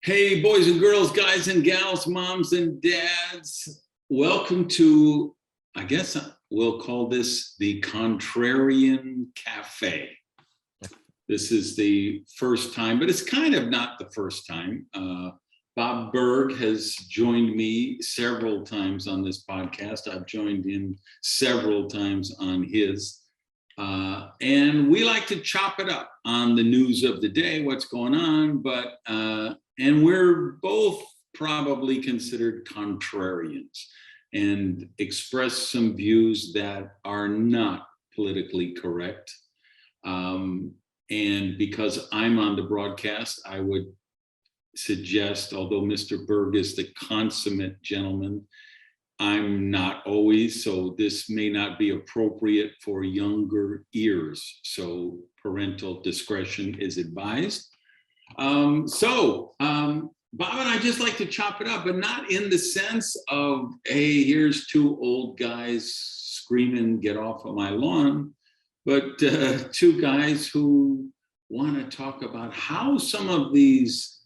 Hey, boys and girls, guys and gals, moms and dads, welcome to, I guess we'll call this the Contrarian Cafe. This is the first time, but it's kind of not the first time. Bob Burg has joined me several times on this podcast. I've joined him several times on his. And we like to chop it up on the news of the day, what's going on, and we're both probably considered contrarians and express some views that are not politically correct. And because I'm on the broadcast, I would suggest, although Mr. Berg is the consummate gentleman, I'm not always, so this may not be appropriate for younger ears. So parental discretion is advised. Bob and I just like to chop it up, but not in the sense of, hey, here's two old guys screaming, get off of my lawn, but two guys who want to talk about how some of these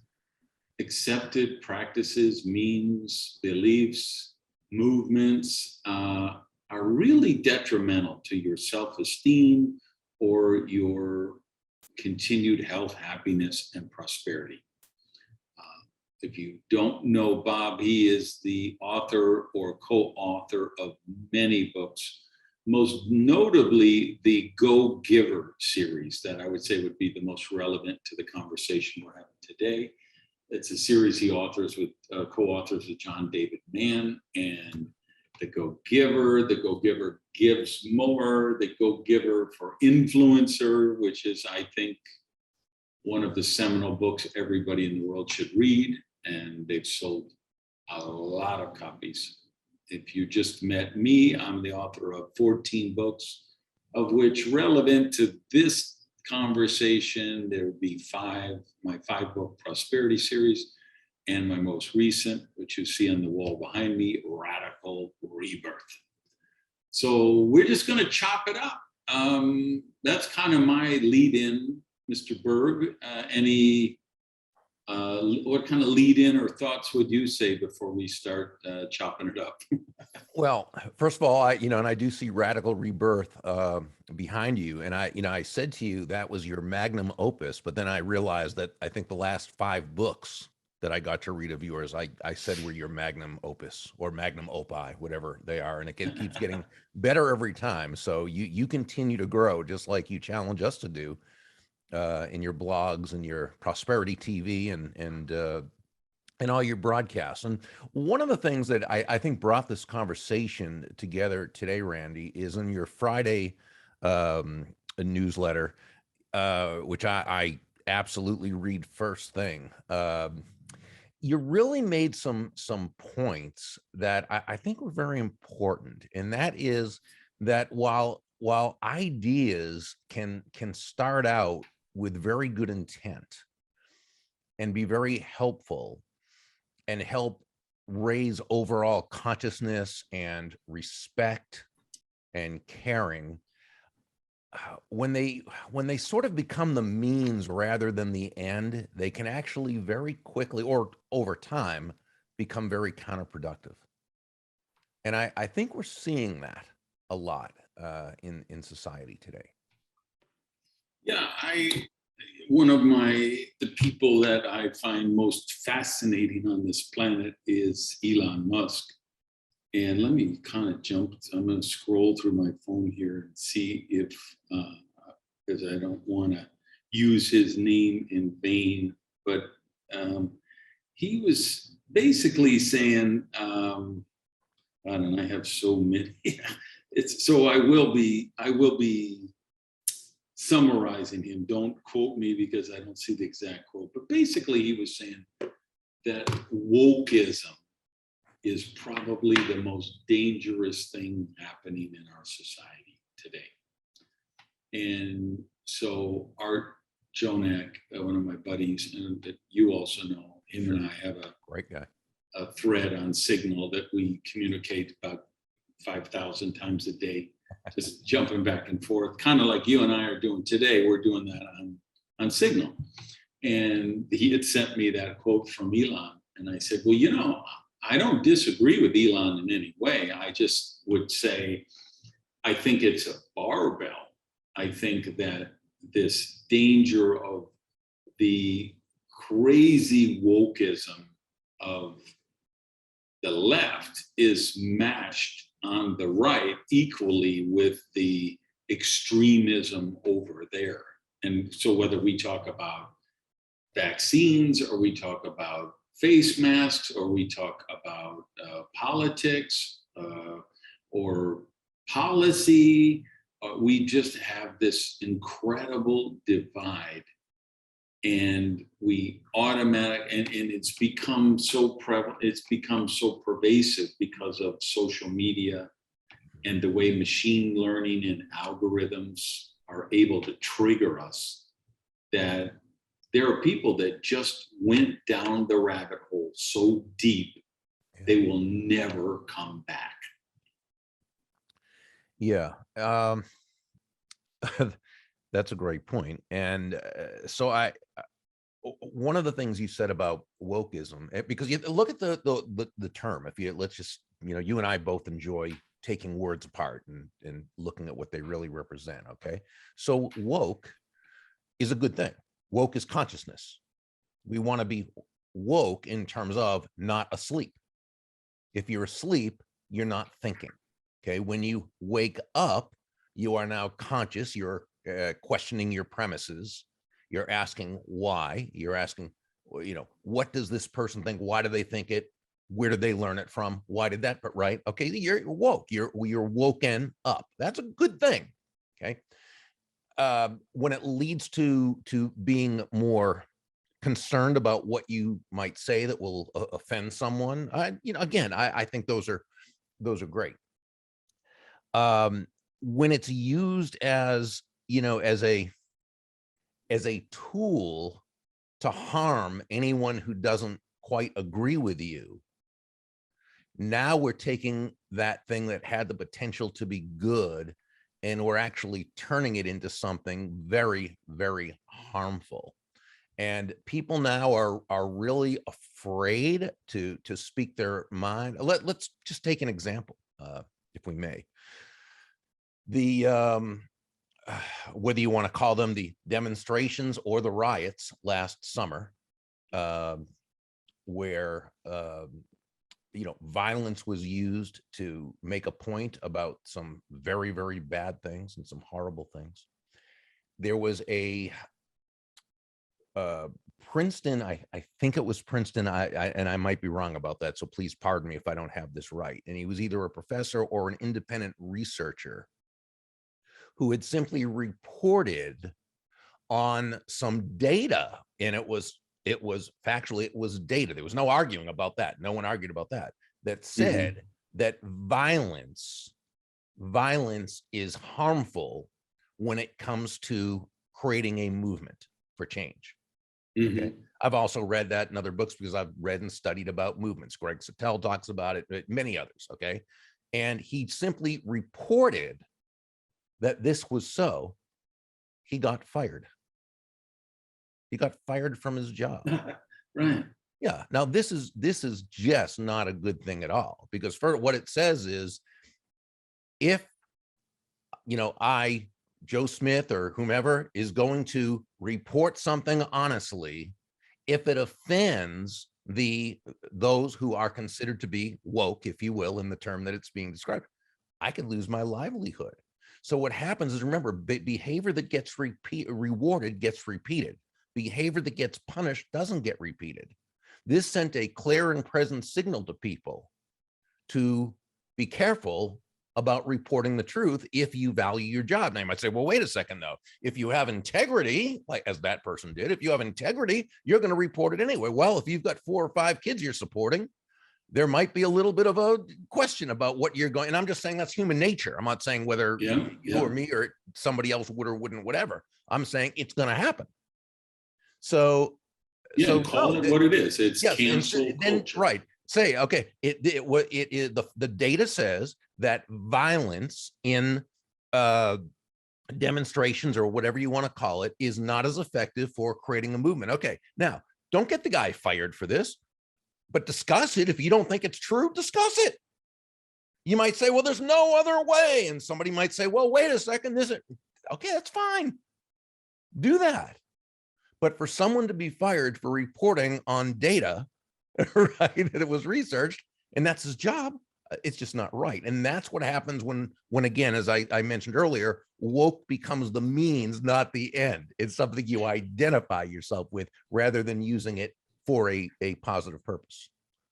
accepted practices, means, beliefs, movements are really detrimental to your self-esteem or your continued health, happiness, and prosperity. If you don't know Bob, he is the author or co-author of many books, most notably the Go Giver series that I would say would be the most relevant to the conversation we're having today. It's a series he authors with co-authors with John David Mann, and the Go Giver gives more, the Go Giver for Influencer, which is, I think, one of the seminal books everybody in the world should read, and they've sold a lot of copies. If you just met me, I'm the author of 14 books, of which relevant to this conversation, there would be my 5-book prosperity series, and my most recent, which you see on the wall behind me, Radical Rebirth. So we're just going to chop it up. That's kind of my lead-in, Mr. Berg. What kind of lead-in or thoughts would you say before we start chopping it up? Well, first of all, I do see Radical Rebirth behind you, and I said to you that was your magnum opus, but then I realized that I think the last 5 books that I got to read of yours, I said were your magnum opus or magnum opus, whatever they are, and it keeps getting better every time. So you continue to grow, just like you challenge us to do in your blogs and your prosperity TV and all your broadcasts. And one of the things that I think brought this conversation together today, Randy, is in your Friday newsletter, which I absolutely read first thing. You really made some points that I think were very important, and that is that while ideas can start out with very good intent and be very helpful and help raise overall consciousness and respect and caring, when they sort of become the means rather than the end, they can actually very quickly or over time become very counterproductive. And I think we're seeing that a lot in society today. Yeah, one of the people that I find most fascinating on this planet is Elon Musk. And let me kind of I'm going to scroll through my phone here and see if, because I don't want to use his name in vain, but he was basically saying, I don't know, I have so many. So I will be summarizing him. Don't quote me because I don't see the exact quote, but basically he was saying that wokeism is probably the most dangerous thing happening in our society today. And so Art Jonak, one of my buddies, and that you also know, him and I have a great guy, a thread on Signal that we communicate about 5,000 times a day, just jumping back and forth, kind of like you and I are doing today. We're doing that on Signal. And he had sent me that quote from Elon. And I said, well, I don't disagree with Elon in any way. I just would say, I think it's a barbell. I think that this danger of the crazy wokeism of the left is matched on the right equally with the extremism over there. And so whether we talk about vaccines, or we talk about face masks, or we talk about politics or policy, we just have this incredible divide. And we and it's become so prevalent, it's become so pervasive because of social media and the way machine learning and algorithms are able to trigger us, that there are people that just went down the rabbit hole so deep, they will never come back. Yeah. That's a great point. And so one of the things you said about wokeism, because you look at the term, let's just, you and I both enjoy taking words apart and looking at what they really represent. Okay. So woke is a good thing. Woke is consciousness. We want to be woke in terms of not asleep. If you're asleep, you're not thinking. Okay. When you wake up, you are now conscious. You're questioning your premises. You're asking why. You're asking, what does this person think? Why do they think it? Where did they learn it from? Why did that? But right. Okay. You're woke. You're woken up. That's a good thing. Okay. When it leads to being more concerned about what you might say that will offend someone, again, I think those are great. When it's used as as a tool to harm anyone who doesn't quite agree with you, now we're taking that thing that had the potential to be good, and we're actually turning it into something very, very harmful. And people now are really afraid to speak their mind. Let's just take an example, if we may. The whether you want to call them the demonstrations or the riots last summer, where violence was used to make a point about some very, very bad things and some horrible things. There was a Princeton, I think it was Princeton, and I might be wrong about that, so please pardon me if I don't have this right. And he was either a professor or an independent researcher who had simply reported on some data, and it was factually, it was data. There was no arguing about that. No one argued about that. That said that violence is harmful when it comes to creating a movement for change. Okay. I've also read that in other books because I've read and studied about movements. Greg Sattel talks about it, many others. Okay. And he simply reported that this was so. He got fired. He got fired from his job. Right. Yeah. Now this is just not a good thing at all, because for what it says is, if Joe Smith or whomever is going to report something honestly, if it offends those who are considered to be woke, if you will, in the term that it's being described, I could lose my livelihood. So what happens is, remember, behavior that gets rewarded gets repeated. Behavior that gets punished doesn't get repeated. This sent a clear and present signal to people to be careful about reporting the truth if you value your job. Now you might say, well, wait a second though. If you have integrity, like as that person did, if you have integrity, you're going to report it anyway. Well, if you've got 4 or 5 kids you're supporting, there might be a little bit of a question about what you're going. And I'm just saying that's human nature. I'm not saying whether you or me or somebody else would or wouldn't, whatever. I'm saying it's going to happen. So, call it what it is. It's cancel culture. Right. Say, okay, the data says that violence in demonstrations or whatever you want to call it is not as effective for creating a movement. Okay, now don't get the guy fired for this, but discuss it. If you don't think it's true, discuss it. You might say, well, there's no other way. And somebody might say, well, wait a second, this is okay, that's fine. Do that. But for someone to be fired for reporting on data, right, that it was researched, and that's his job, it's just not right. And that's what happens when again, as I mentioned earlier, woke becomes the means, not the end. It's something you identify yourself with rather than using it for a positive purpose.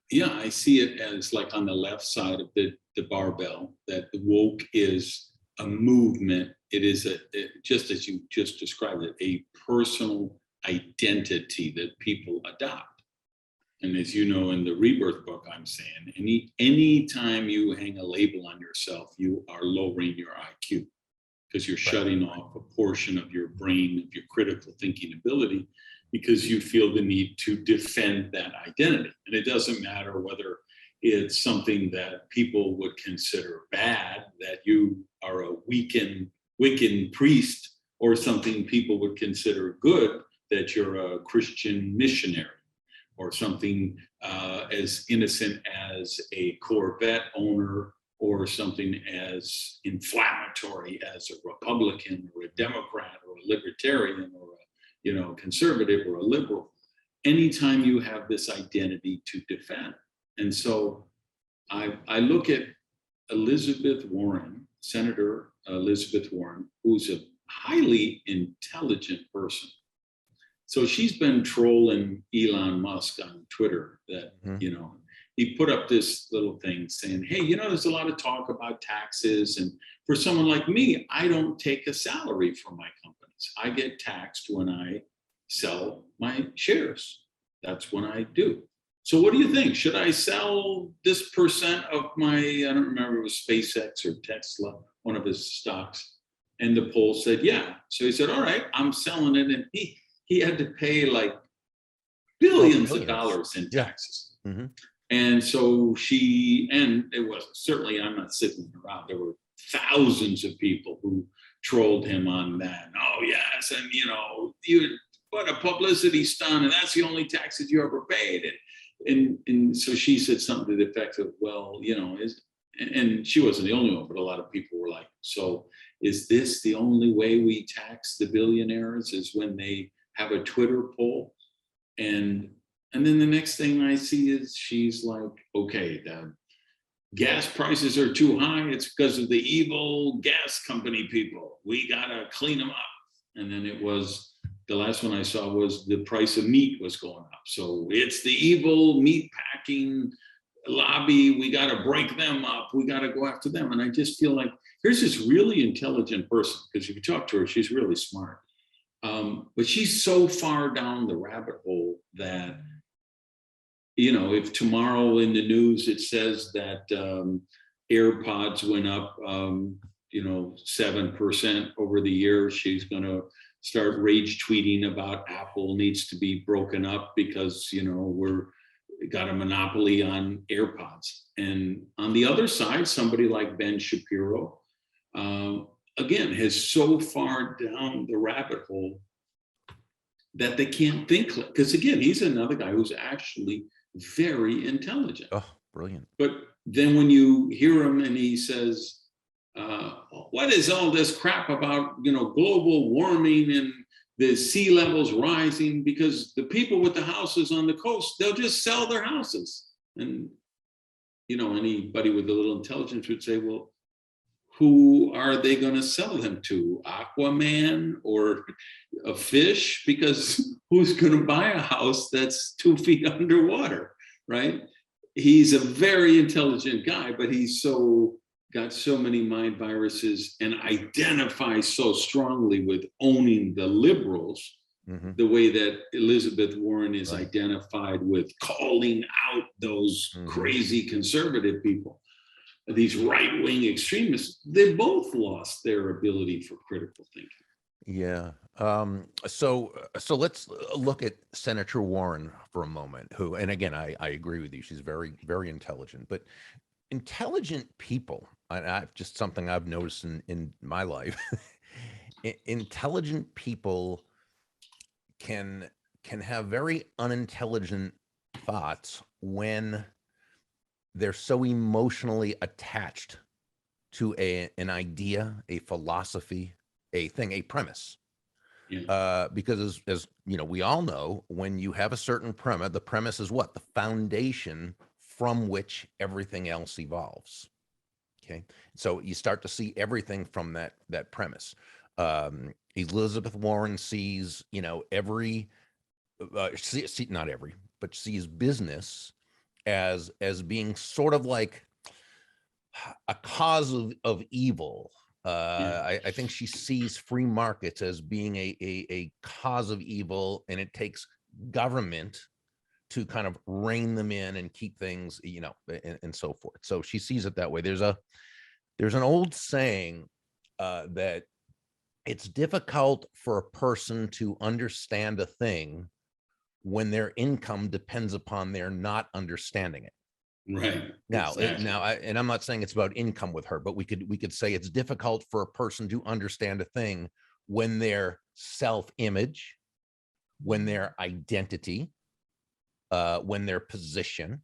Yeah, I see it as like on the left side of the barbell, that the woke is a movement. It is just as you just described it, a personal identity that people adopt. And as you know, in the Rebirth book, I'm saying any time you hang a label on yourself, you are lowering your IQ because you're shutting off a portion of your brain, of your critical thinking ability, because you feel the need to defend that identity. And it doesn't matter whether it's something that people would consider bad, that you are a Wiccan priest, or something people would consider good, that you're a Christian missionary, or something as innocent as a Corvette owner, or something as inflammatory as a Republican or a Democrat or a libertarian or a conservative or a liberal. Anytime you have this identity to defend. And so I look at Elizabeth Warren, Senator Elizabeth Warren, who's a highly intelligent person. So she's been trolling Elon Musk on Twitter that, he put up this little thing saying, hey, there's a lot of talk about taxes. And for someone like me, I don't take a salary from my companies. I get taxed when I sell my shares. That's when I do. So what do you think? Should I sell this percent of my, I don't remember, it was SpaceX or Tesla, one of his stocks. And the poll said, yeah. So he said, all right, I'm selling it. And he had to pay like billions of dollars in taxes. Yeah. Mm-hmm. And so and it was certainly, I'm not sitting around, there were thousands of people who trolled him on that. Oh yes, and what a publicity stunt, and that's the only taxes you ever paid. And so she said something to the effect of, well, and she wasn't the only one, but a lot of people were like, so is this the only way we tax the billionaires, is when they have a Twitter poll? And then the next thing I see is she's like, okay, the gas prices are too high. It's because of the evil gas company people. We gotta clean them up. And then it was, the last one I saw was the price of meat was going up. So it's the evil meat packing lobby. We gotta break them up. We gotta go after them. And I just feel like here's this really intelligent person, because if you talk to her, she's really smart. But she's so far down the rabbit hole that, if tomorrow in the news it says that AirPods went up, 7% over the year, she's going to start rage tweeting about Apple needs to be broken up because, we're got a monopoly on AirPods. And on the other side, somebody like Ben Shapiro, again, has so far down the rabbit hole that they can't think. Because again, he's another guy who's actually very intelligent. Oh, brilliant. But then when you hear him and he says, what is all this crap about, global warming and the sea levels rising? Because the people with the houses on the coast, they'll just sell their houses. And, anybody with a little intelligence would say, well, who are they going to sell them to? Aquaman or a fish? Because who's going to buy a house that's 2 feet underwater, right? He's a very intelligent guy, but he's got so many mind viruses and identifies so strongly with owning the liberals, the way that Elizabeth Warren is identified with calling out those crazy conservative people. These right-wing extremists, they both lost their ability for critical thinking. Yeah. So let's look at Senator Warren for a moment, who, and again, I agree with you. She's very, very intelligent, but intelligent people, I've just something I've noticed in my life intelligent people can have very unintelligent thoughts when they're so emotionally attached to an idea, a philosophy, a thing, a premise. Yeah. Because as you know, we all know, when you have a certain premise, the premise is what? The foundation from which everything else evolves. Okay, so you start to see everything from that premise. Elizabeth Warren sees, every not every, but sees business as being sort of like a cause of evil. Yeah. I think she sees free markets as being a cause of evil, and it takes government to kind of rein them in and keep things, and so forth. So she sees it that way. There's an old saying that it's difficult for a person to understand a thing when their income depends upon their not understanding it. Right. Now, Exactly. and I'm not saying it's about income with her, but we could say it's difficult for a person to understand a thing when their self-image, when their identity, when their position,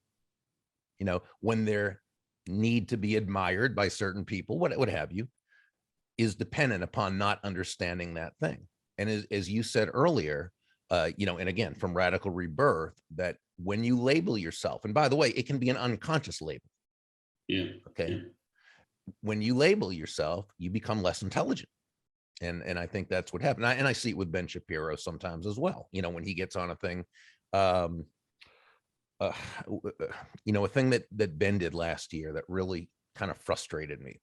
when their need to be admired by certain people, what have you, is dependent upon not understanding that thing. And as you said earlier, and again, from Radical Rebirth, that when you label yourself, and by the way, it can be an unconscious label. Yeah. Okay. Yeah. When you label yourself, you become less intelligent. And I think that's what happened. And I see it with Ben Shapiro sometimes as well. When he gets on a thing, um, uh, a thing that Ben did last year that really kind of frustrated me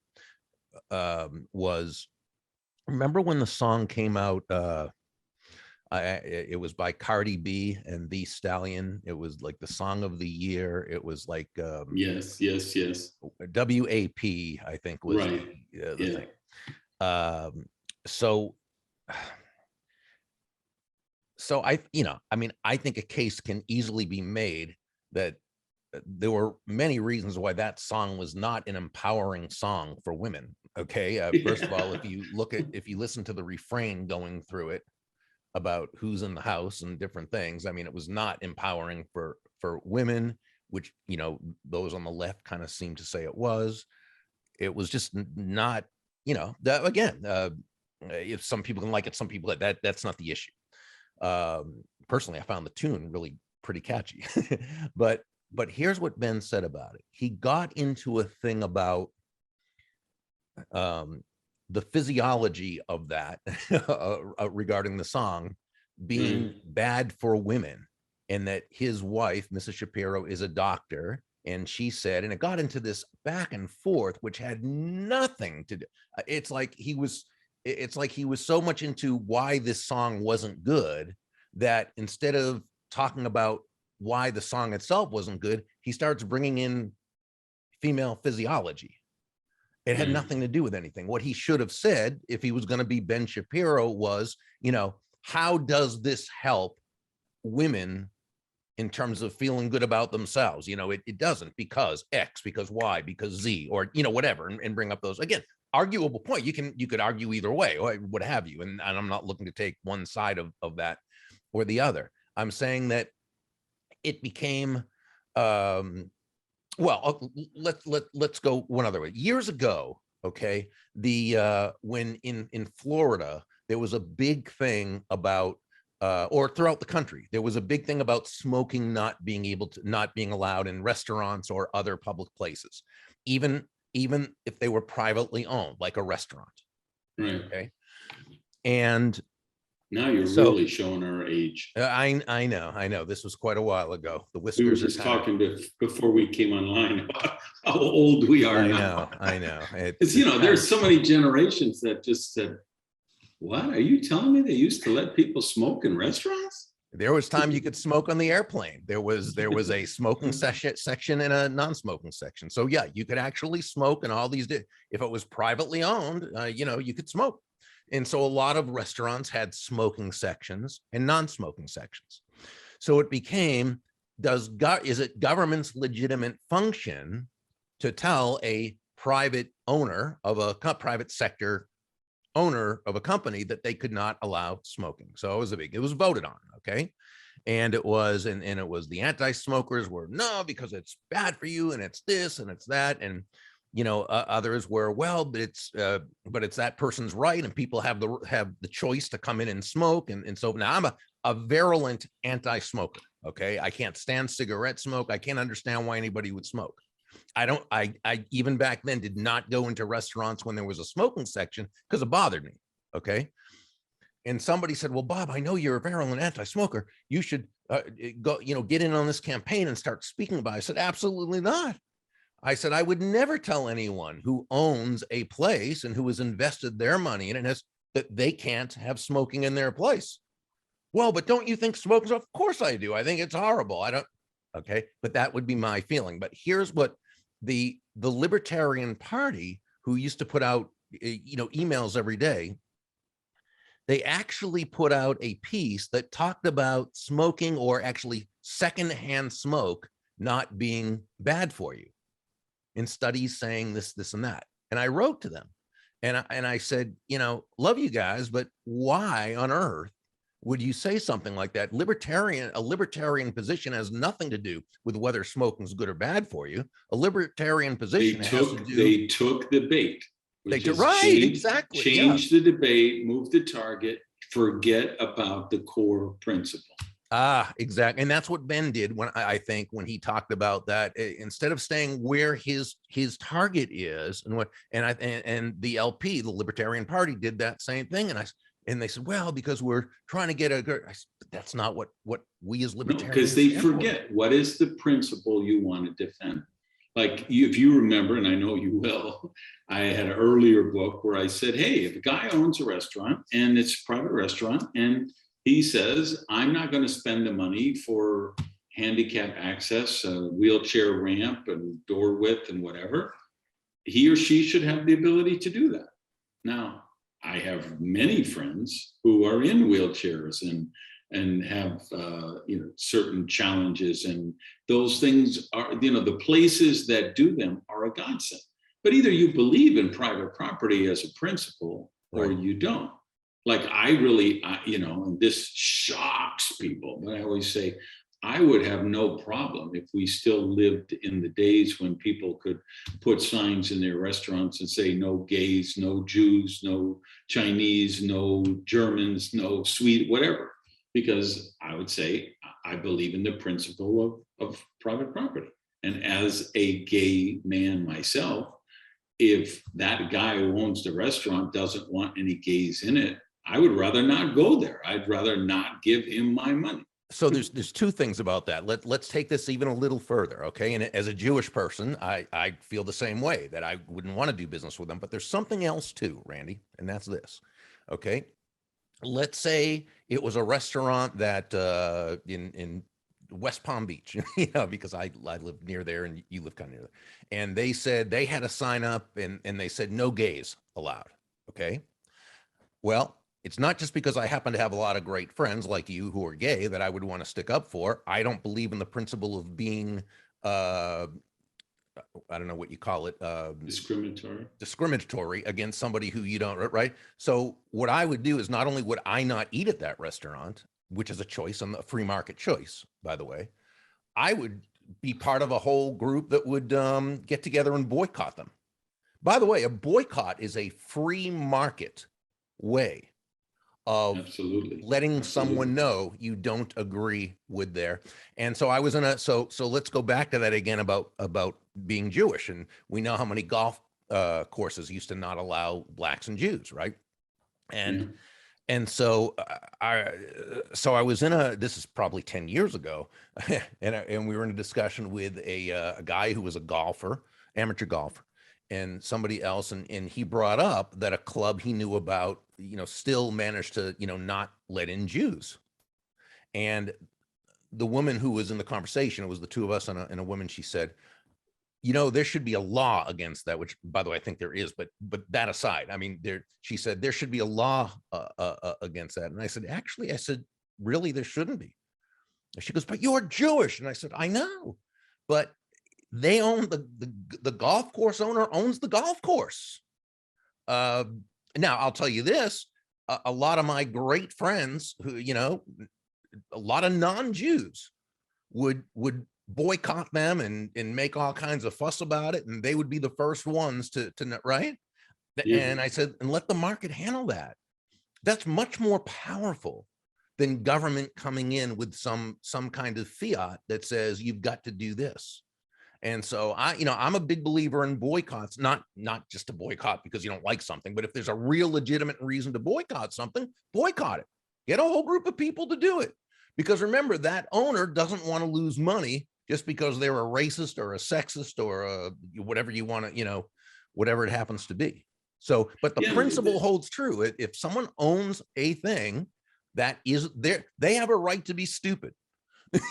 was, remember when the song came out? It was by Cardi B and The Stallion. It was like the song of the year. It was like Yes. Yes. Yes. WAP, I think, was Right. the Yeah. thing. So I think a case can easily be made that there were many reasons why that song was not an empowering song for women. Okay. First of all, if you listen to the refrain going through it about who's in the house and different things, I mean, it was not empowering for women, which, those on the left kind of seem to say it was. It was just not, that, again, if some people can like it, some people that's not the issue. Personally, I found the tune really pretty catchy. but here's what Ben said about it. He got into a thing about the physiology of that regarding the song being bad for women, and that his wife, Mrs. Shapiro, is a doctor. And she said, and it got into this back and forth, which had nothing to do. It's like he was so much into why this song wasn't good that instead of talking about why the song itself wasn't good, he starts bringing in female physiology. It had nothing to do with anything. What he should have said, if he was going to be Ben Shapiro, was, how does this help women in terms of feeling good about themselves? It doesn't, because X, because Y, because Z, or, whatever, and bring up those, again, arguable point. You could argue either way, or what have you. And I'm not looking to take one side of that or the other. I'm saying that it became, well, let's go one other way. Years ago, okay, when in Florida, there was a big thing about, or throughout the country, there was a big thing about smoking not being allowed in restaurants or other public places, even if they were privately owned, like a restaurant. Right. Okay, and Now you're so really showing our age. I know this was quite a while ago. The We were whiskers just are kind talking before we came online about how old we are now. I know. It's, there's so many generations that just said, what? Are you telling me they used to let people smoke in restaurants? There was time you could smoke on the airplane. There was a smoking section and a non-smoking section. So yeah, you could actually smoke, and all these did. If it was privately owned, you could smoke. And so a lot of restaurants had smoking sections and non-smoking sections. So it became, is it government's legitimate function to tell a private owner of a private sector owner of a company that they could not allow smoking. So it was voted on. Okay. And it was, and it was the anti-smokers were no, because it's bad for you and it's this and it's that. And, others were, well, but it's that person's right. And people have the choice to come in and smoke. And so now I'm a virulent anti-smoker. Okay. I can't stand cigarette smoke. I can't understand why anybody would smoke. I even back then did not go into restaurants when there was a smoking section because it bothered me. Okay. And somebody said, well, Bob, I know you're a virulent anti-smoker. You should go, get in on this campaign and start speaking about it. I said, absolutely not. I said, I would never tell anyone who owns a place and who has invested their money in it that they can't have smoking in their place. Well, but don't you think smoking? Of course I do. I think it's horrible. I don't. Okay. But that would be my feeling. But here's what the Libertarian Party, who used to put out, emails every day, they actually put out a piece that talked about smoking, or actually secondhand smoke, not being bad for you, in studies saying this, and that. And I wrote to them and I said, love you guys, but why on earth would you say something like that? A libertarian position has nothing to do with whether smoking is good or bad for you. A libertarian position they took the bait. Exactly. Change the debate, move the target, forget about the core principle. Exactly. And that's what Ben did when I think when he talked about that, instead of staying where his target is, and the LP, the Libertarian Party, did that same thing. And they said, well, because we're trying to get that's not what we as libertarians. Because they forget what is the principle you want to defend. Like if you remember, and I know you will, I had an earlier book where I said, hey, if a guy owns a restaurant and it's a private restaurant and he says, I'm not going to spend the money for handicap access, wheelchair ramp and door width and whatever, he or she should have the ability to do that. Now, I have many friends who are in wheelchairs and have certain challenges, and those things are, the places that do them are a godsend. But either you believe in private property as a principle, or you don't. Like I really, and this shocks people, but I always say, I would have no problem if we still lived in the days when people could put signs in their restaurants and say, no gays, no Jews, no Chinese, no Germans, no Swede, whatever. Because I would say, I believe in the principle of private property. And as a gay man myself, if that guy who owns the restaurant doesn't want any gays in it, I would rather not go there. I'd rather not give him my money. So there's two things about that. Let's take this even a little further, okay? And as a Jewish person, I feel the same way, that I wouldn't want to do business with them. But there's something else too, Randy, and that's this, okay? Let's say it was a restaurant that in West Palm Beach, because I live near there and you live kind of near there. And they said they had a sign up and they said no gays allowed, okay? Well, it's not just because I happen to have a lot of great friends like you who are gay that I would want to stick up for. I don't believe in the principle of being, I don't know what you call it. Discriminatory against somebody who you don't, right? So what I would do is not only would I not eat at that restaurant, which is a choice, a free market choice, by the way, I would be part of a whole group that would get together and boycott them. By the way, a boycott is a free market way of letting someone know you don't agree with their. And so I was so let's go back to that again about being Jewish. And we know how many golf courses used to not allow blacks and Jews, right? And so I was this is probably 10 years ago, and we were in a discussion with a guy who was a golfer, amateur golfer, and somebody else, and he brought up that a club he knew about, still managed to, not let in Jews. And the woman who was in the conversation, it was the two of us and a woman, she said, there should be a law against that, which, by the way, I think there is, but that aside, I mean, she said there should be a law against that. And I said, actually, really, there shouldn't be. And she goes, but you're Jewish. And I said, I know, but they own the golf course owner owns the golf course. Now I'll tell you this, a lot of my great friends who, you know, a lot of non-Jews would boycott them and make all kinds of fuss about it, and they would be the first ones to right. Yeah. And I said, and let the market handle that. That's much more powerful than government coming in with some kind of fiat that says you've got to do this. And so I'm a big believer in boycotts, not just to boycott because you don't like something, but if there's a real legitimate reason to boycott something, boycott it. Get a whole group of people to do it. Because remember, that owner doesn't want to lose money just because they're a racist or a sexist or whatever you want to, you know, whatever it happens to be. So, but the principle holds true. If someone owns a thing that is there, they have a right to be stupid.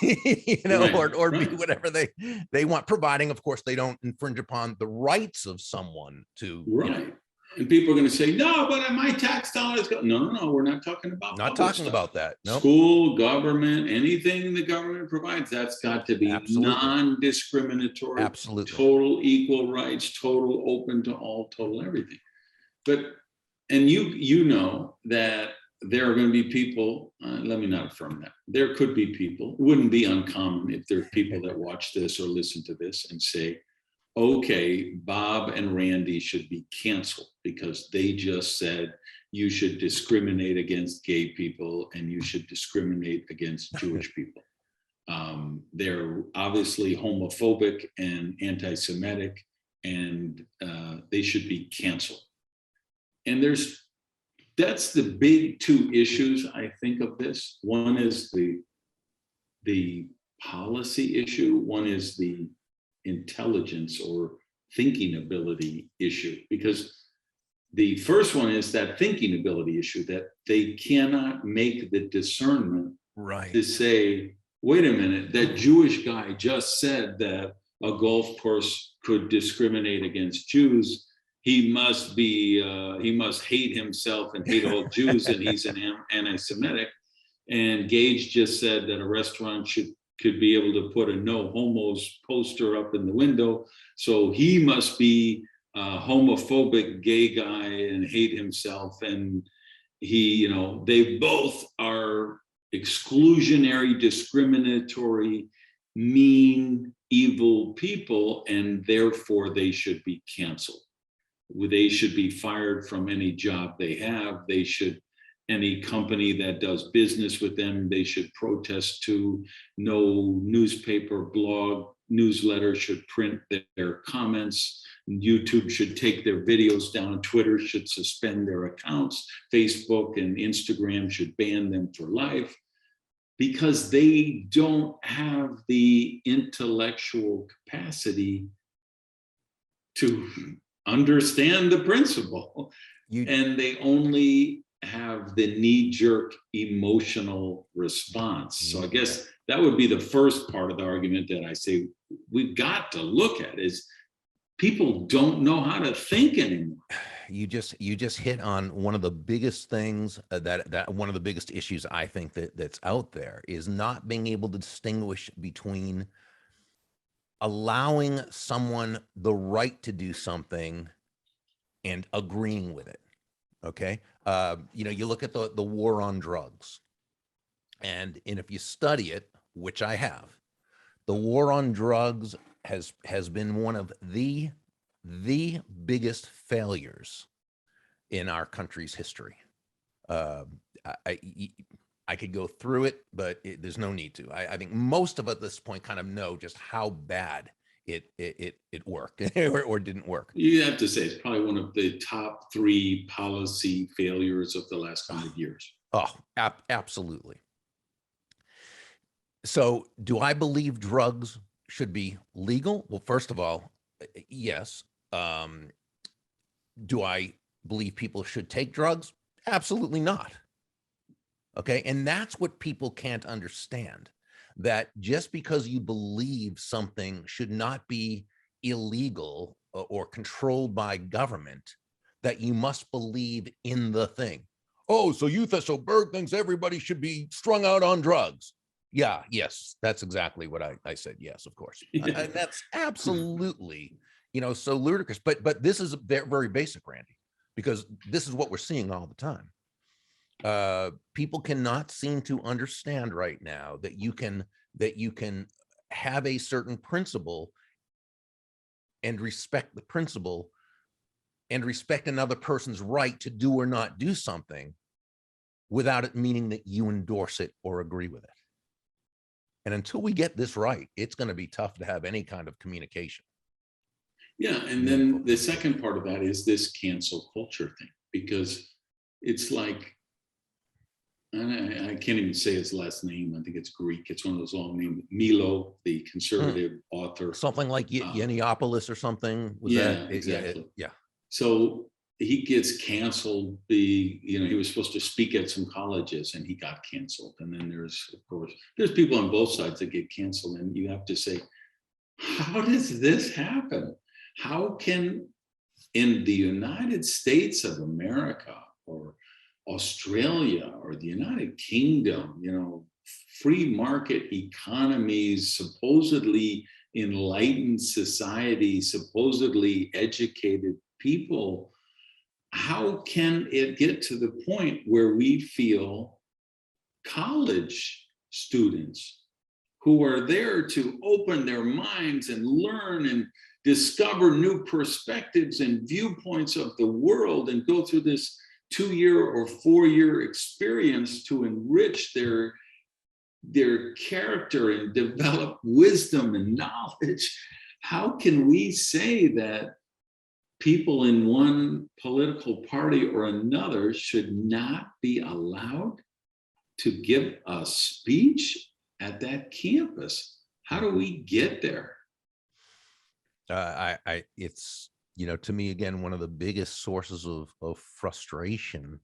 You know, right, or right. be whatever they want, providing, of course, they don't infringe upon the rights of someone to. Right. You know, and people are going to say, no, but my tax dollars go. No, we're not talking about not talking about that. No. Nope. School, government, anything the government provides, that's got to be non-discriminatory. Absolutely. Total equal rights, total open to all, total everything. But, and you know that there are going to be people, let me not affirm that. There could be people, it wouldn't be uncommon if there are people that watch this or listen to this and say, okay, Bob and Randy should be canceled because they just said you should discriminate against gay people and you should discriminate against Jewish people. They're obviously homophobic and anti-Semitic, and they should be canceled. And that's the big two issues I think of this. One is the policy issue. One is the intelligence or thinking ability issue. Because the first one is that thinking ability issue, that they cannot make the discernment to say, wait a minute, that Jewish guy just said that a golf course could discriminate against Jews. He must hate himself and hate all Jews, and he's an anti-Semitic. And Gage just said that a restaurant could be able to put a no homos poster up in the window. So he must be a homophobic gay guy and hate himself. And he, they both are exclusionary, discriminatory, mean, evil people, and therefore they should be canceled. They should be fired from any job they have. Any company that does business with them, they should protest to. No newspaper, blog, newsletter should print their comments. YouTube should take their videos down. Twitter should suspend their accounts. Facebook and Instagram should ban them for life, because they don't have the intellectual capacity to understand the principle. And they only have the knee-jerk emotional response. So I guess that would be the first part of the argument that I say we've got to look at, is people don't know how to think anymore. You just hit on one of the biggest things that one of the biggest issues I think that's out there, is not being able to distinguish between allowing someone the right to do something and agreeing with it. Okay. You look at the war on drugs, and if you study it, which I have, the war on drugs has been one of the biggest failures in our country's history. I could go through it, but there's no need to. I think most of us at this point kind of know just how bad it worked or didn't work. You have to say it's probably one of the top 3 policy failures of the last 100 years. Oh, absolutely. So do I believe drugs should be legal? Well, first of all, yes. Do I believe people should take drugs? Absolutely not. Okay. And that's what people can't understand, that just because you believe something should not be illegal or controlled by government, that you must believe in the thing. Oh, so Burg thinks everybody should be strung out on drugs. Yeah, yes, that's exactly what I said. Yes, of course. And that's absolutely, so ludicrous. But this is very, very basic, Randy. because this is what we're seeing all the time. People cannot seem to understand right now that you can have a certain principle and respect the principle and respect another person's right to do or not do something without it meaning that you endorse it or agree with it. And until we get this right, it's going to be tough to have any kind of communication. Yeah, and then the second part of that is this cancel culture thing, because it's like, I can't even say his last name. I think it's Greek. It's one of those long names. Milo, the conservative author. Something like Yiannopoulos or something. Was yeah, that? Exactly. Yeah. So he gets canceled. He was supposed to speak at some colleges and he got canceled. And then there's people on both sides that get canceled. And you have to say, how does this happen? How can, in the United States of America or Australia or the United Kingdom, free market economies, supposedly enlightened society, supposedly educated people, how can it get to the point where we feel college students who are there to open their minds and learn and discover new perspectives and viewpoints of the world and go through this 2-year or 4-year experience to enrich their character and develop wisdom and knowledge? How can we say that people in one political party or another should not be allowed to give a speech at that campus? How do we get there? It's, to me, again, one of the biggest sources of frustration.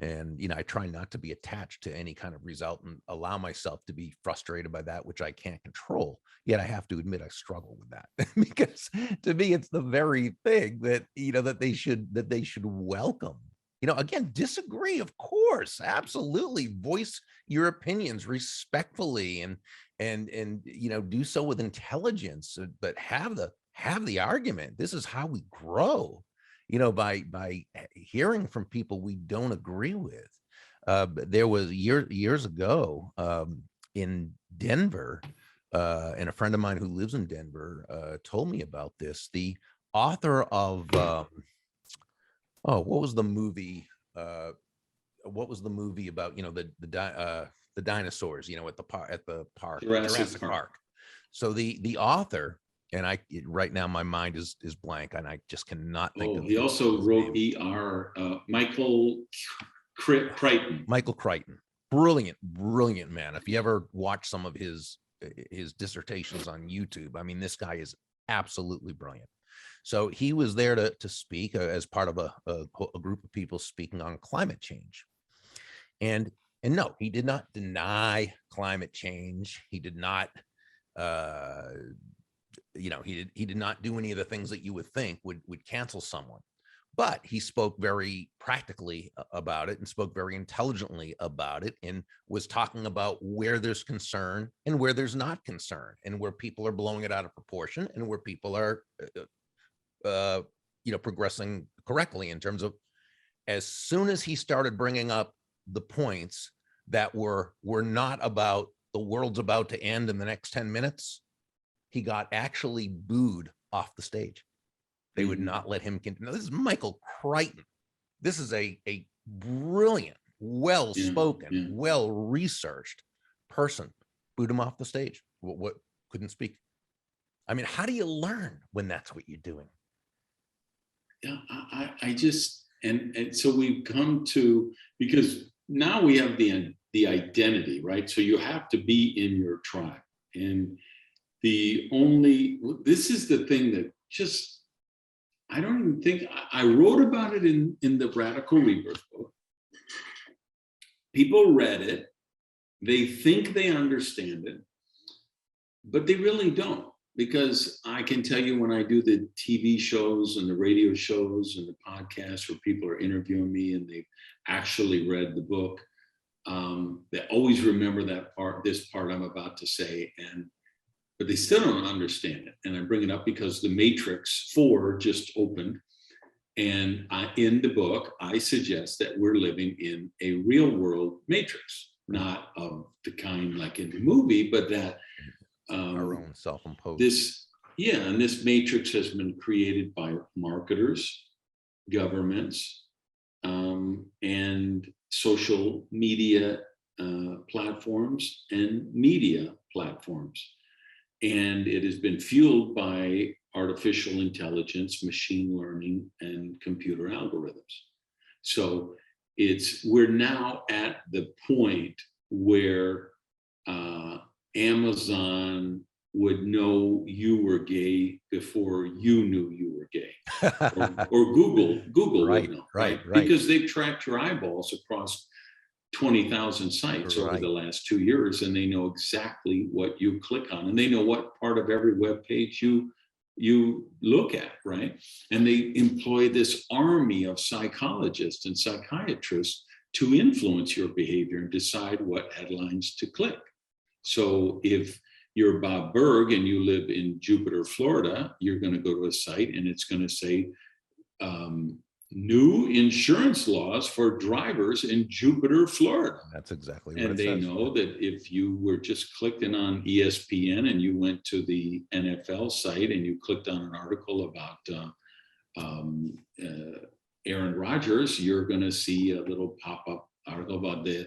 And, I try not to be attached to any kind of result and allow myself to be frustrated by that which I can't control. Yet I have to admit I struggle with that because to me, it's the very thing that, that they should welcome. Again, disagree, of course, absolutely. Voice your opinions respectfully and do so with intelligence, but have the argument. This is how we grow. By hearing from people we don't agree with. There was years ago in Denver, and a friend of mine who lives in Denver told me about this. The author of what was the movie? What was the movie about? The dinosaurs. At the park, Jurassic Park. So the author. And right now my mind is blank, and I just cannot think of. He also wrote ER. Michael Crichton. Michael Crichton, brilliant man. If you ever watch some of his dissertations on YouTube, I mean, this guy is absolutely brilliant. So he was there to speak as part of a group of people speaking on climate change, and no, he did not deny climate change. He did not. He did not do any of the things that you would think would cancel someone, but he spoke very practically about it and spoke very intelligently about it, and was talking about where there's concern and where there's not concern, and where people are blowing it out of proportion and where people are, progressing correctly in terms of, as soon as he started bringing up the points that were not about the world's about to end in the next 10 minutes, he got actually booed off the stage. They would not let him continue. This is Michael Crichton. This is a brilliant, well-spoken, well-researched person. Booed him off the stage. What couldn't speak. I mean, how do you learn when that's what you're doing? Yeah, I just, and so we've come to, because now we have the identity, right? So you have to be in your tribe. And this is the thing that just, I don't even think, I wrote about it in the Radical Rebirth book. People read it, they think they understand it, but they really don't. Because I can tell you, when I do the TV shows and the radio shows and the podcasts where people are interviewing me and they've actually read the book, they always remember this part I'm about to say, but they still don't understand it. And I bring it up because the Matrix 4 just opened. And in the book, I suggest that we're living in a real world matrix, not of the kind like in the movie, but that Our own self-imposed. and this matrix has been created by marketers, governments, and social media platforms and media platforms. And it has been fueled by artificial intelligence, machine learning, and computer algorithms. So we're now at the point where Amazon would know you were gay before you knew you were gay, or Google Right, would know, right. Because they've tracked your eyeballs across 20,000 sites over the last 2 years, and they know exactly what you click on, and they know what part of every web page you look at, right? And they employ this army of psychologists and psychiatrists to influence your behavior and decide what headlines to click. So if you're Bob Burg and you live in Jupiter, Florida, you're going to go to a site and it's going to say new insurance laws for drivers in Jupiter, Florida. That's exactly what and they says. know that if you were just clicking on ESPN and you went to the NFL site and you clicked on an article about Aaron Rodgers, you're going to see a little pop-up article about the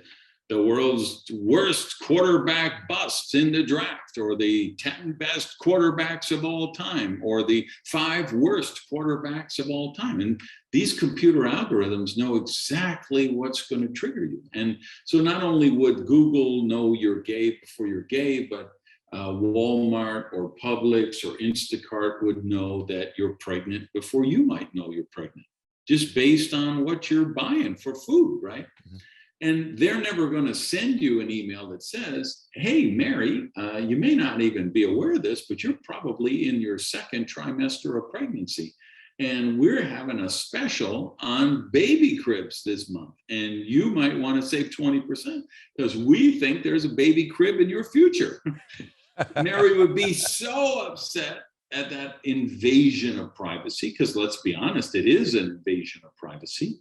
world's worst quarterback busts in the draft, or the 10 best quarterbacks of all time, or the 5 worst quarterbacks of all time. And these computer algorithms know exactly what's going to trigger you. And so not only would Google know you're gay before you're gay, but Walmart or Publix or Instacart would know that you're pregnant before you might know you're pregnant, just based on what you're buying for food, right? Mm-hmm. And they're never going to send you an email that says, hey, Mary, you may not even be aware of this, but you're probably in your 2nd trimester of pregnancy. And we're having a special on baby cribs this month. And you might want to save 20% because we think there's a baby crib in your future. Mary would be so upset at that invasion of privacy, because let's be honest, it is an invasion of privacy.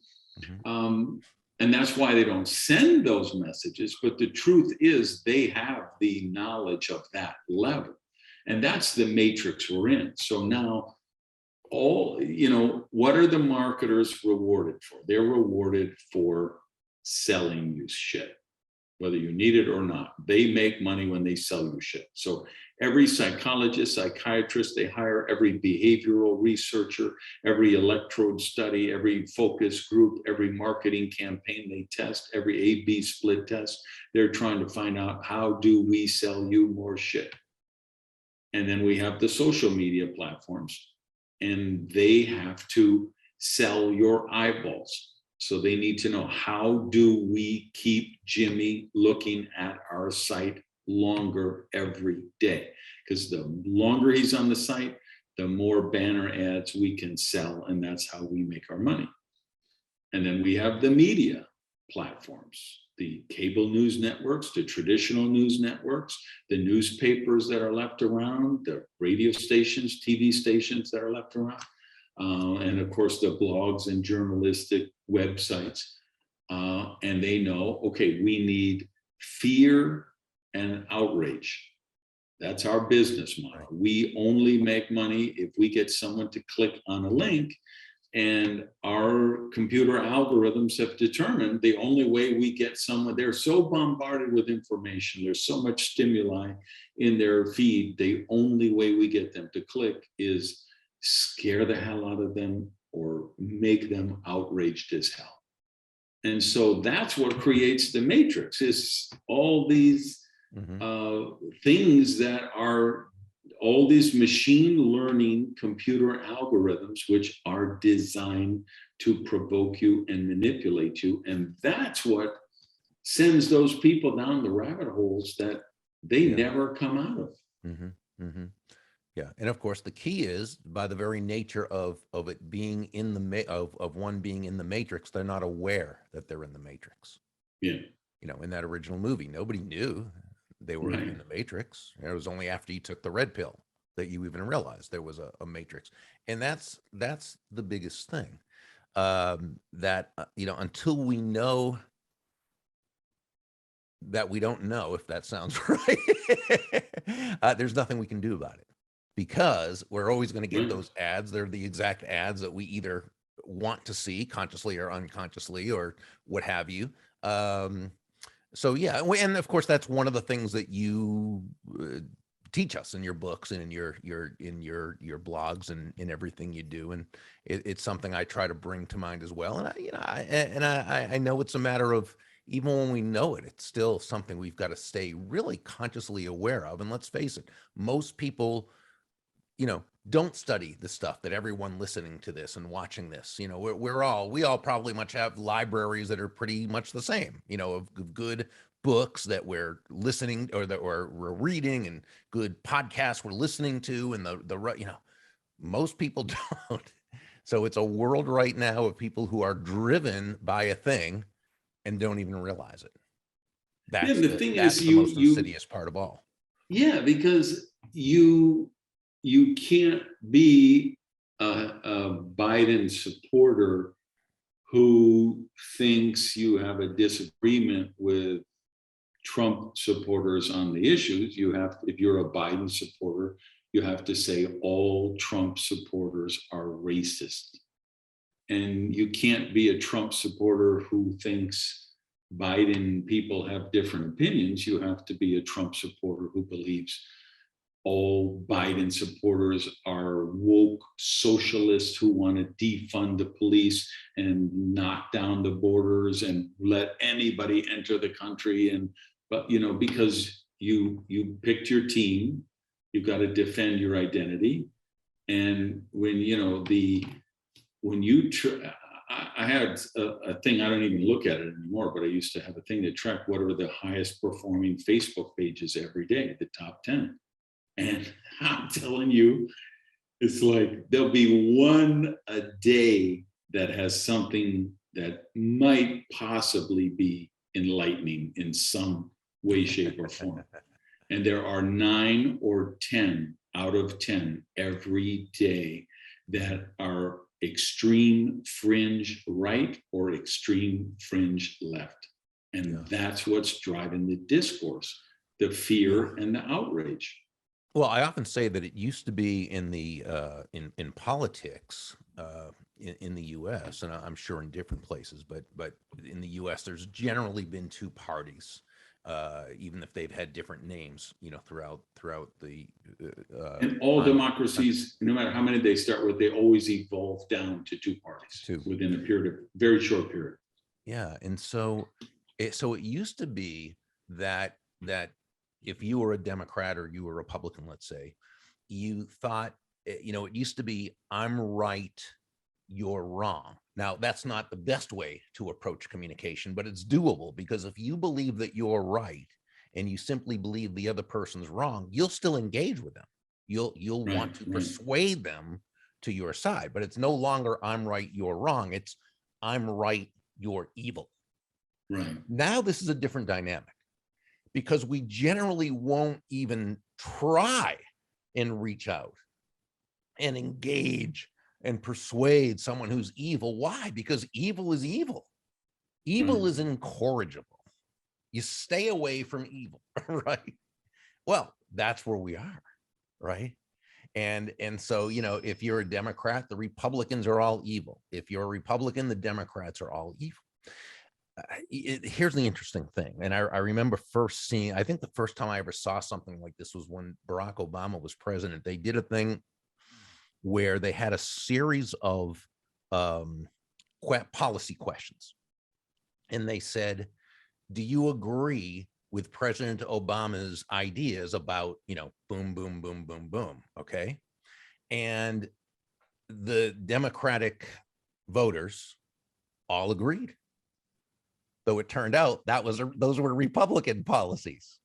Mm-hmm. And that's why they don't send those messages. But the truth is they have the knowledge of that level. And that's the matrix we're in. So now what are the marketers rewarded for? They're rewarded for selling you shit, whether you need it or not. They make money when they sell you shit. So every psychologist, psychiatrist they hire, every behavioral researcher, every electrode study, every focus group, every marketing campaign they test, every A/B split test, they're trying to find out, how do we sell you more shit? And then we have the social media platforms, and they have to sell your eyeballs. So they need to know, how do we keep Jimmy looking at our site longer every day? Because the longer he's on the site, the more banner ads we can sell, and that's how we make our money. And then we have the media platforms, the cable news networks, the traditional news networks, the newspapers that are left around, the radio stations, TV stations that are left around. And of course, the blogs and journalistic websites. And they know, okay, we need fear and outrage. That's our business model. We only make money if we get someone to click on a link. And our computer algorithms have determined the only way we get someone, they're so bombarded with information, there's so much stimuli in their feed, the only way we get them to click is scare the hell out of them or make them outraged as hell. And so that's what creates the matrix, is all these things that are, all these machine learning computer algorithms, which are designed to provoke you and manipulate you. And that's what sends those people down the rabbit holes that they never come out of. Mm-hmm. Mm-hmm. Yeah. And of course, the key is, by the very nature of it being in the, of one being in the matrix, they're not aware that they're in the matrix. Yeah. In that original movie, nobody knew they were in the matrix. It was only after you took the red pill that you even realized there was a matrix. And that's the biggest thing. that, until we know that we don't know, if that sounds right, there's nothing we can do about it, because we're always going to get Right. those ads. They're the exact ads that we either want to see consciously or unconsciously or what have you. So yeah, and of course that's one of the things that you teach us in your books and in your blogs and in everything you do, and it's something I try to bring to mind as well. And I know it's a matter of, even when we know it, it's still something we've got to stay really consciously aware of. And let's face it, most people, don't study the stuff that everyone listening to this and watching this, we all probably much have libraries that are pretty much the same, of good books that we're listening, or that we're reading, and good podcasts we're listening to, and most people don't. So it's a world right now of people who are driven by a thing and don't even realize it. Yeah, the thing That's is, the most insidious part of all. yeah, because you can't be a Biden supporter who thinks you have a disagreement with Trump supporters on the issues. If you're a Biden supporter, you have to say all Trump supporters are racist. And you can't be a Trump supporter who thinks Biden people have different opinions. You have to be a Trump supporter who believes all Biden supporters are woke socialists who want to defund the police and knock down the borders and let anybody enter the country. But because you picked your team, you've got to defend your identity. And when I had a thing, I don't even look at it anymore, but I used to have a thing to track what are the highest performing Facebook pages every day, the top 10. And I'm telling you, it's like there'll be one a day that has something that might possibly be enlightening in some way, shape, or form. And there are 9 or 10 out of 10 every day that are extreme fringe right or extreme fringe left. And that's what's driving the discourse, the fear and the outrage. Well, I often say that it used to be in the in politics in the U.S., and I'm sure in different places, but in the U.S. there's generally been two parties, even if they've had different names, throughout the. And all democracies, no matter how many they start with, they always evolve down to two parties within a period of very short period. Yeah, and so it used to be that if you were a Democrat or you were a Republican, let's say, you thought, it used to be, I'm right, you're wrong. Now, that's not the best way to approach communication, but it's doable, because if you believe that you're right and you simply believe the other person's wrong, you'll still engage with them. You'll want to persuade them to your side, but it's no longer I'm right, you're wrong. It's I'm right, you're evil. Right. Now this is a different dynamic, because we generally won't even try and reach out and engage and persuade someone who's evil. Why? Because evil is evil. Evil is incorrigible. You stay away from evil, right? Well, that's where we are, right? And so, if you're a Democrat, the Republicans are all evil. If you're a Republican, the Democrats are all evil. Here's the interesting thing. And I remember first seeing, I think the first time I ever saw something like this was when Barack Obama was president. They did a thing where they had a series of policy questions. And they said, do you agree with President Obama's ideas about, boom, boom, boom, boom, boom. Okay. And the Democratic voters all agreed. Though it turned out those were Republican policies,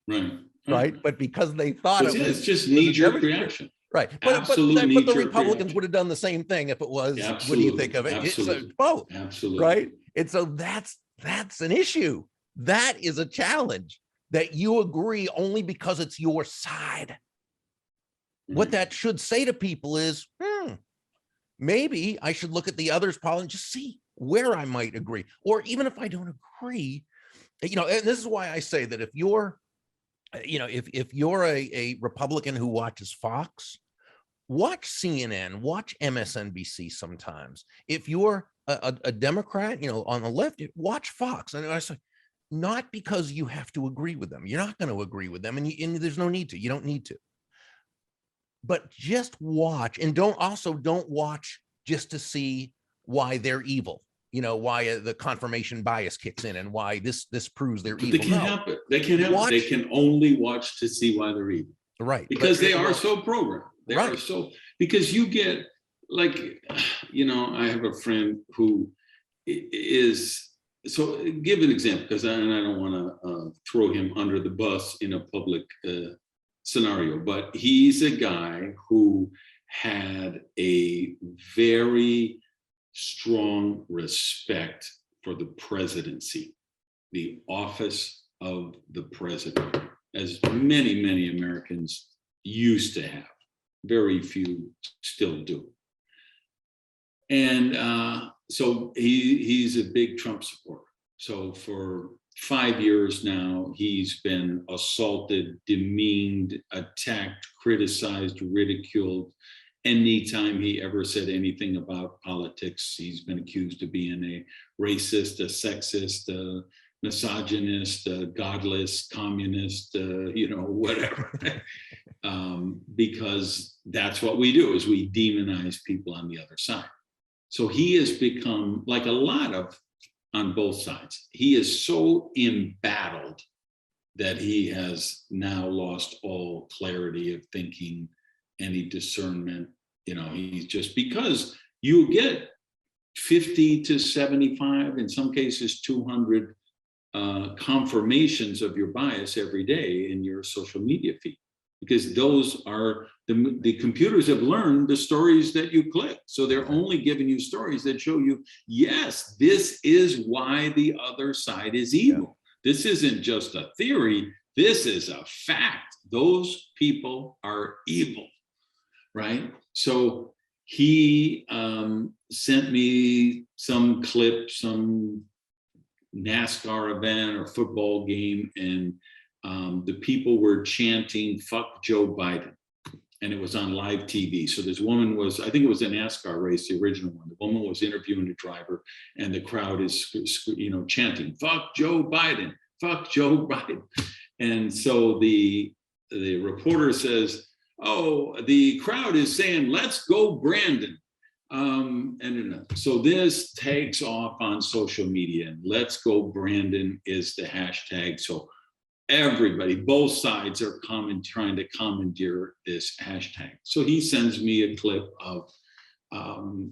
right? But because they thought it's just knee-jerk reaction, right? But the Republicans would have done the same thing if it was. Absolutely. What do you think of it? Absolutely. It's both, absolutely, right? And so that's an issue. That is a challenge, that you agree only because it's your side. What that should say to people is, maybe I should look at the others' policy and just see where I might agree. Or even if I don't agree, and this is why I say that if you're, if you're a Republican who watches Fox, watch CNN, watch MSNBC sometimes. If you're a Democrat, on the left, watch Fox. And I say, not because you have to agree with them. You're not going to agree with them, and there's no need to. You don't need to. But just watch, and don't watch just to see why they're evil. Why the confirmation bias kicks in, and why this proves they're evil. They can't help it. They can't help it. They can only watch to see why they're evil. Right. Because they are so programmed. They are so, because you get like, I have a friend who is, so give an example, because I don't want to throw him under the bus in a public scenario, but he's a guy who had a very strong respect for the presidency, the office of the president, as many, many Americans used to have. Very few still do. And so he's a big Trump supporter. So for 5 years now, he's been assaulted, demeaned, attacked, criticized, ridiculed. Anytime he ever said anything about politics, he's been accused of being a racist, a sexist, a misogynist, a godless, communist, whatever. Because that's what we do, is we demonize people on the other side. So he has become, like a lot of, on both sides, he is so embattled that he has now lost all clarity of thinking, any discernment. He's just, because you get 50 to 75, in some cases 200 confirmations of your bias every day in your social media feed, because those are the computers have learned the stories that you click. So they're only giving you stories that show you, yes, this is why the other side is evil. Yeah. This isn't just a theory. This is a fact. Those people are evil, right? So he sent me some clip, some NASCAR event or football game, and the people were chanting, "Fuck Joe Biden." And it was on live TV. So this woman was, I think it was a NASCAR race, the original one. The woman was interviewing the driver, and the crowd is, chanting, "Fuck Joe Biden, fuck Joe Biden." And so the reporter says, "Oh, the crowd is saying, let's go Brandon." So this takes off on social media, and "Let's go Brandon" is the hashtag. So everybody, both sides are trying to commandeer this hashtag. So he sends me a clip of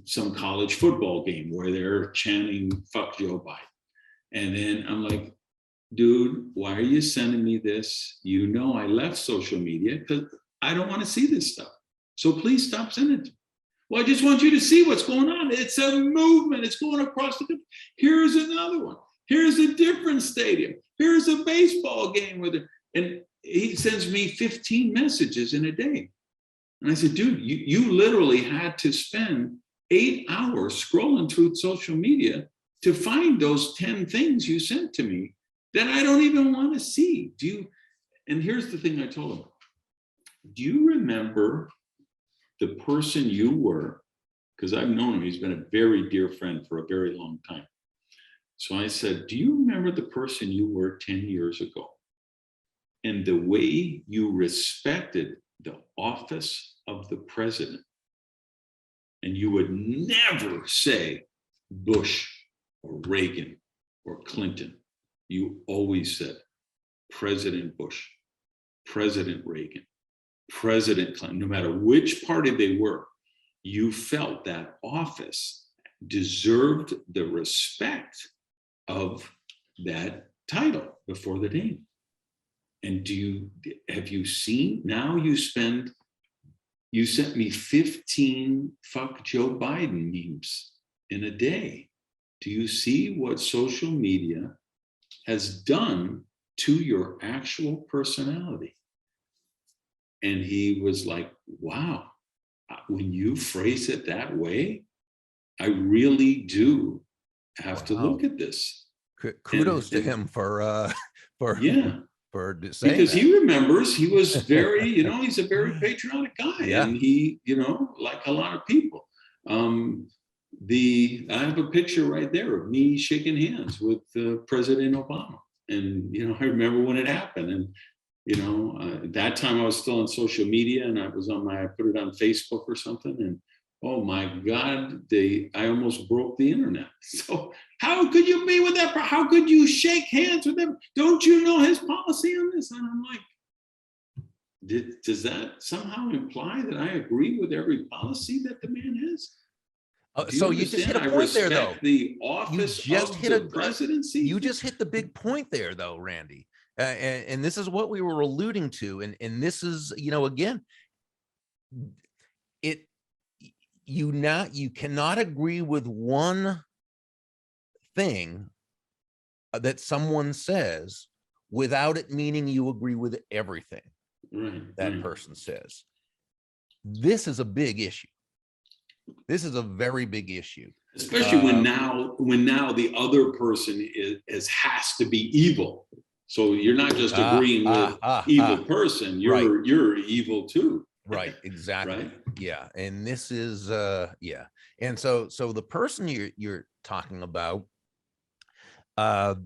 some college football game where they're chanting, "Fuck Joe Biden." And then I'm like, dude, why are you sending me this? I left social media because I don't want to see this stuff. So please stop sending it to me. "Well, I just want you to see what's going on. It's a movement. It's going across the country. Here's another one. Here's a different stadium. Here's a baseball game with it." And he sends me 15 messages in a day. And I said, dude, you literally had to spend 8 hours scrolling through social media to find those 10 things you sent to me that I don't even want to see. And here's the thing I told him. "Do you remember the person you were?" Because I've known him. He's been a very dear friend for a very long time. So I said, "Do you remember the person you were 10 years ago? And the way you respected the office of the president? And you would never say Bush or Reagan or Clinton. You always said President Bush, President Reagan, President Clinton." No matter which party they were, you felt that office deserved the respect of that title before the name. And have you seen, now you sent me 15 "Fuck Joe Biden" memes in a day. Do you see what social media has done to your actual personality? And he was like, wow. when you phrase it that way, I really do have to look at this. Kudos to him for yeah, for saying because that. he remembers he was very, he's a very patriotic guy, Yeah. and he, like a lot of people. I have a picture right there of me shaking hands with President Obama, and I remember when it happened, and at that time I was still on social media, and I put it on Facebook or something, and oh my God, I almost broke the internet. So how could you be with that? How could you shake hands with him? Don't you know his policy on this? And I'm like, does that somehow imply that I agree with every policy that the man has? So you just hit a point there, though. The office of the presidency. You just hit the big point there, though, Randy. And this is what we were alluding to. And this is, again, you cannot agree with one thing that someone says without it meaning you agree with everything that person says. This is a big issue. This is a very big issue, especially when now the other person has to be evil. So you're not just agreeing with evil person. You're evil too. Right. Exactly. Right? Yeah. And this is And so the person you're talking about, has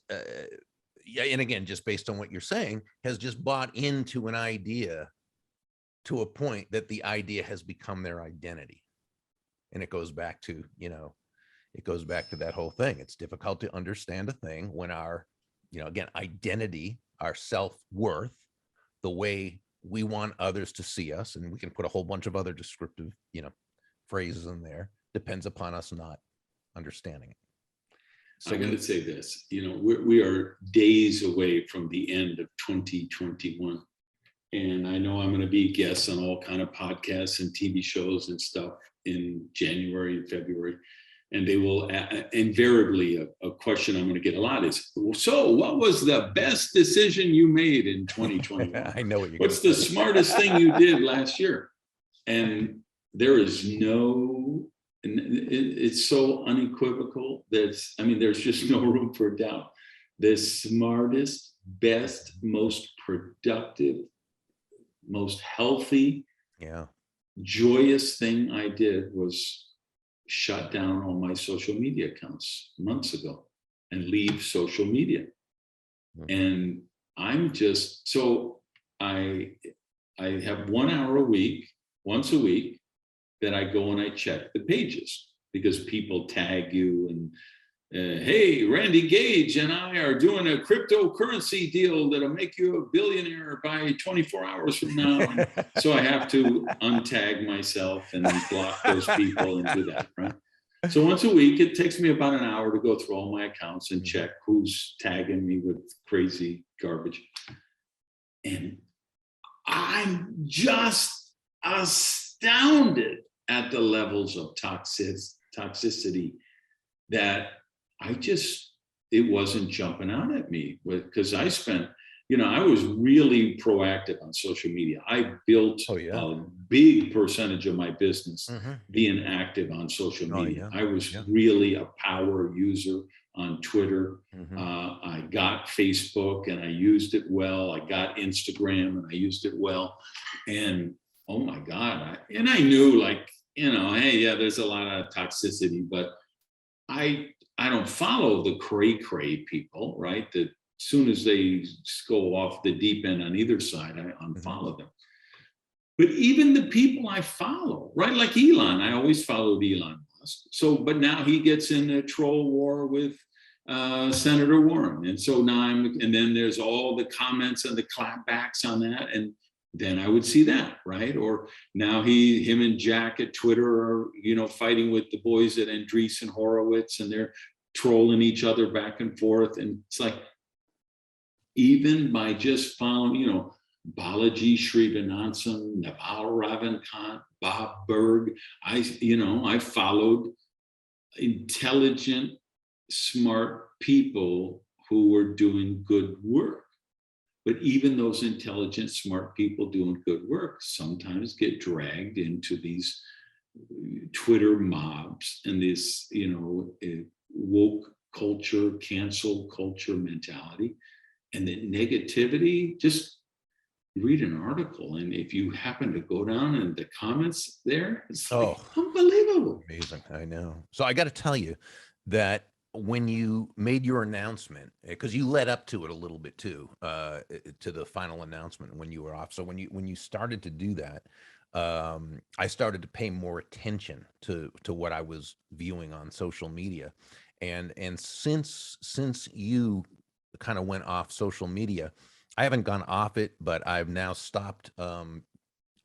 and again, just based on what you're saying, has just bought into an idea to a point that the idea has become their identity. And it goes back to, that whole thing. It's difficult to understand a thing when our, again, identity, our self-worth, the way we want others to see us, and we can put a whole bunch of other descriptive, phrases in there, depends upon us not understanding it. So I'm going to say this, we are days away from the end of 2021. And I know I'm going to be guests on all kind of podcasts and TV shows and stuff in January and February. And they will invariably, a question I'm going to get a lot is, so what was the best decision you made in 2021? I know what you're What's the smartest thing you did last year? And there is it's so unequivocal that, there's just no room for doubt. The smartest, best, most productive, most healthy, joyous thing I did was shut down all my social media accounts months ago and leave social media. And I'm just, so I have 1 hour a week, once a week, that I go and I check the pages, because people tag you and hey, Randy Gage and I are doing a cryptocurrency deal that'll make you a billionaire by 24 hours from now. And so I have to untag myself and block those people and do that, right? So once a week, it takes me about an hour to go through all my accounts and check who's tagging me with crazy garbage. And I'm just astounded at the levels of toxicity that it wasn't jumping out at me, because I spent, I was really proactive on social media. I built a big percentage of my business being active on social media. I was really a power user on Twitter. I got Facebook and I used it well. I got Instagram and I used it well. And oh my God. I knew, like, hey, there's a lot of toxicity, but I don't follow the cray people, right? That soon as they go off the deep end on either side, I unfollow them. But even the people I follow, right? Like Elon, I always followed Elon Musk. So, but now he gets in a troll war with Senator Warren. And so now and then there's all the comments and the clapbacks on that. And then I would see that, right? Or now him and Jack at Twitter are, fighting with the boys at Andreessen Horowitz, and they're trolling each other back and forth. And it's like, even by just following, Balaji Srinivasan, Naval Ravikant, Bob Burg, I followed intelligent, smart people who were doing good work. But even those intelligent, smart people doing good work sometimes get dragged into these Twitter mobs and this, woke culture, cancel culture mentality. And the negativity, just read an article. And if you happen to go down in the comments there, it's like unbelievable. Amazing. I know. So I got to tell you that when you made your announcement, because you led up to it a little bit too, to the final announcement when you were off. So when you started to do that, I started to pay more attention to what I was viewing on social media, and since you kind of went off social media, I haven't gone off it, but I've now stopped.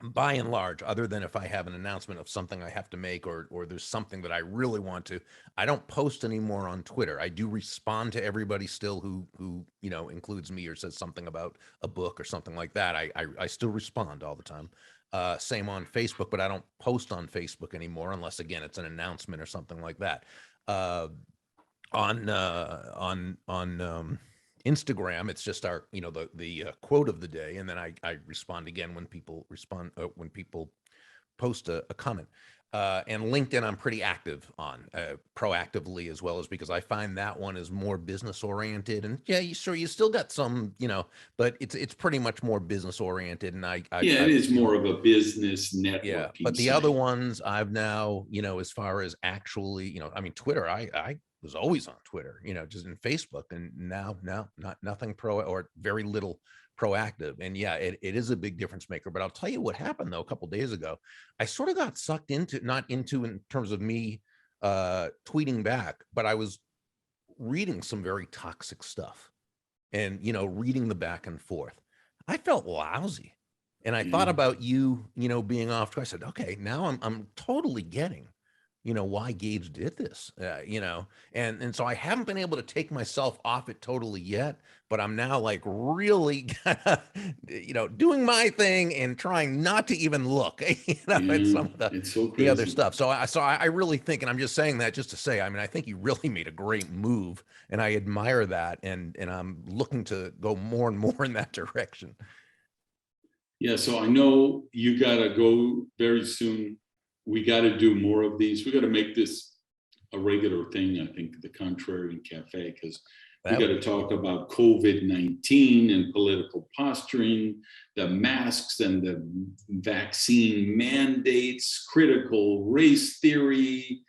By and large, other than if I have an announcement of something I have to make, or there's something that I really want to, I don't post anymore on Twitter. I do respond to everybody still who includes me or says something about a book or something like that. I still respond all the time. Same on Facebook, but I don't post on Facebook anymore unless, again, it's an announcement or something like that. On Instagram, it's just our, the quote of the day, and then I respond again when people post a comment. And LinkedIn, I'm pretty active on, proactively, as well as, because I find that one is more business oriented. And yeah, you still got some, but it's pretty much more business oriented. And it is more of a business networking. Yeah, but the other ones I've now, as far as actually, I mean, Twitter, I was always on Twitter, just in Facebook, and now nothing or very little proactive. And yeah, it is a big difference maker. But I'll tell you what happened though. A couple of days ago, I sort of got sucked into, not into in terms of me tweeting back, but I was reading some very toxic stuff, and reading the back and forth. I felt lousy, and I thought about you, being off. I said, okay, now I'm totally getting why Gage did this, and so I haven't been able to take myself off it totally yet, but I'm now like really, doing my thing and trying not to even look, at some of the other stuff. So I really think, and I'm just saying that just to say, I mean, I think you really made a great move, and I admire that, and I'm looking to go more and more in that direction. Yeah, so I know you gotta go very soon. We got to do more of these. We got to make this a regular thing, I think, the Contrarian Cafe, because we got to talk about COVID-19 and political posturing, the masks and the vaccine mandates, critical race theory,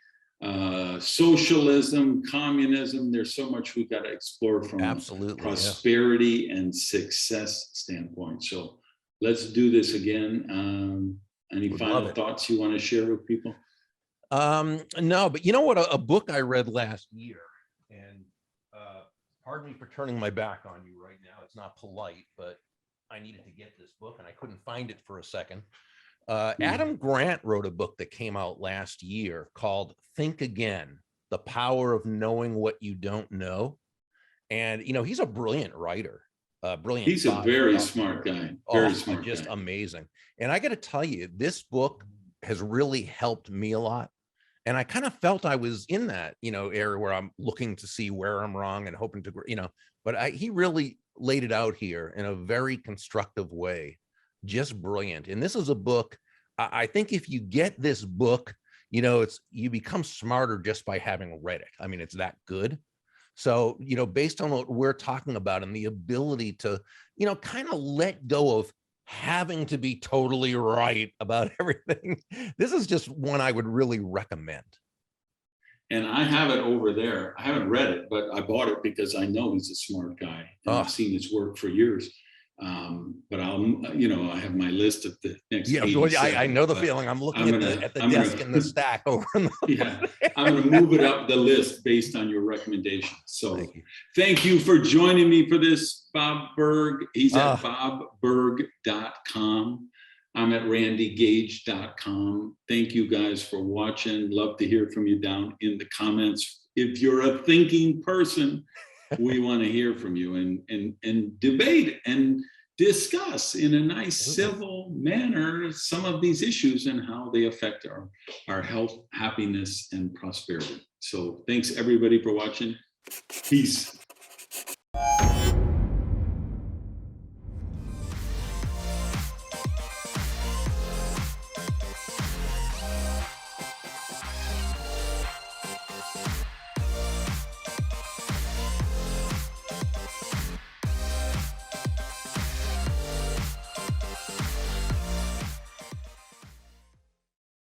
socialism, communism. There's so much we got to explore from a prosperity and success standpoint. So let's do this again. Any final thoughts you want to share with people? No, but you know what? A book I read last year, and pardon me for turning my back on you right now. It's not polite, but I needed to get this book and I couldn't find it for a second. Adam Grant wrote a book that came out last year called Think Again, The Power of Knowing What You Don't Know. And, he's a brilliant writer. Brilliant. He's a very smart guy. Very smart, just guy. Amazing. And I got to tell you, this book has really helped me a lot. And I kind of felt I was in that, area where I'm looking to see where I'm wrong and hoping to, but he really laid it out here in a very constructive way. Just brilliant. And this is a book. I think if you get this book, you become smarter just by having read it. I mean, it's that good. So, based on what we're talking about and the ability to, kind of let go of having to be totally right about everything, this is just one I would really recommend. And I have it over there. I haven't read it, but I bought it because I know he's a smart guy. And I've seen his work for years. But I have my list of the next. Yeah, I know the feeling. I'm looking at the desk in the stack over. I'm going to move it up the list based on your recommendations. So thank you for joining me for this, Bob Burg. He's at bobburg.com. I'm at randygage.com. Thank you guys for watching. Love to hear from you down in the comments. If you're a thinking person, we want to hear from you and debate and discuss in a nice civil manner some of these issues and how they affect our health, happiness, and prosperity. So thanks everybody for watching. Peace.